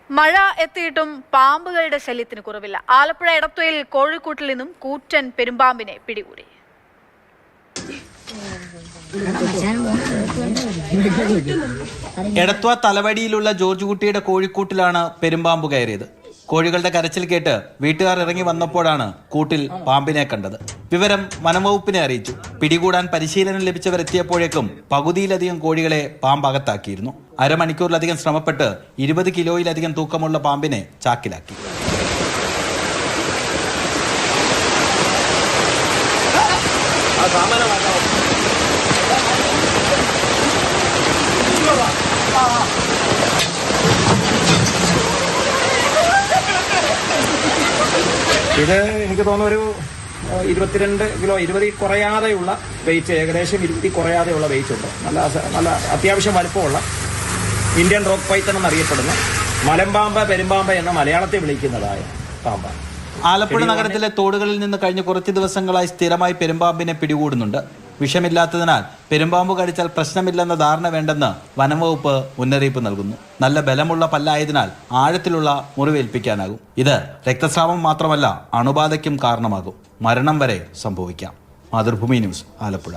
മഴ എത്തിയിട്ടും പാമ്പുകളുടെ ശല്യത്തിന് കുറവില്ല. ആലപ്പുഴ എടത്വയിൽ കോഴിക്കൂട്ടിൽ നിന്നും കൂറ്റൻ പെരുമ്പാമ്പിനെ പിടികൂടി. എടത്വ തലവടിയിലുള്ള ജോർജ് കുട്ടിയുടെ കോഴിക്കൂട്ടിലാണ് പെരുമ്പാമ്പ് കയറിയത്. കോഴികളുടെ കരച്ചിൽ കേട്ട് വീട്ടുകാർ ഇറങ്ങി വന്നപ്പോഴാണ് കൂട്ടിൽ പാമ്പിനെ കണ്ടത്. വിവരം വനംവകുപ്പിനെ അറിയിച്ചു. പിടികൂടാൻ പരിശീലനം ലഭിച്ചവർ എത്തിയപ്പോഴേക്കും പകുതിയിലധികം കോഴികളെ പാമ്പ് അകത്താക്കിയിരുന്നു. അരമണിക്കൂറിലധികം ശ്രമപ്പെട്ട് 20 കിലോയിലധികം തൂക്കമുള്ള പാമ്പിനെ ചാക്കിലാക്കി. ഇത് എനിക്ക് തോന്നുന്നു ഒരു 22 കിലോ, 20 കുറയാതെയുള്ള വെയിറ്റ്, ഏകദേശം 20 കുറയാതെയുള്ള വെയിറ്റ് ഉണ്ട്. നല്ല അത്യാവശ്യം വലുപ്പമുള്ള ഇന്ത്യൻ റോക്ക് പൈത്തൺ എന്നറിയപ്പെടുന്ന മലമ്പാമ്പ്, പെരുമ്പാമ്പ് എന്ന മലയാളത്തിൽ വിളിക്കുന്നതായ പാമ്പാണ്. ആലപ്പുഴ നഗരത്തിലെ തോടുകളിൽ നിന്ന് കഴിഞ്ഞ കുറച്ച് ദിവസങ്ങളായി സ്ഥിരമായി പെരുമ്പാമ്പിനെ പിടികൂടുന്നുണ്ട്. വിഷമില്ലാത്തതിനാൽ പെരുമ്പാമ്പ് കടിച്ചാൽ പ്രശ്നമില്ലെന്ന ധാരണ വേണ്ടെന്ന് വനംവകുപ്പ് മുന്നറിയിപ്പ് നൽകുന്നു. നല്ല ബലമുള്ള പല്ലായതിനാൽ ആഴത്തിലുള്ള മുറിവേൽപ്പിക്കാനാകും. ഇത് രക്തസ്രാവം മാത്രമല്ല, അണുബാധയ്ക്കും കാരണമാകും. മരണം വരെ സംഭവിക്കാം. മാതൃഭൂമി ന്യൂസ്, ആലപ്പുഴ.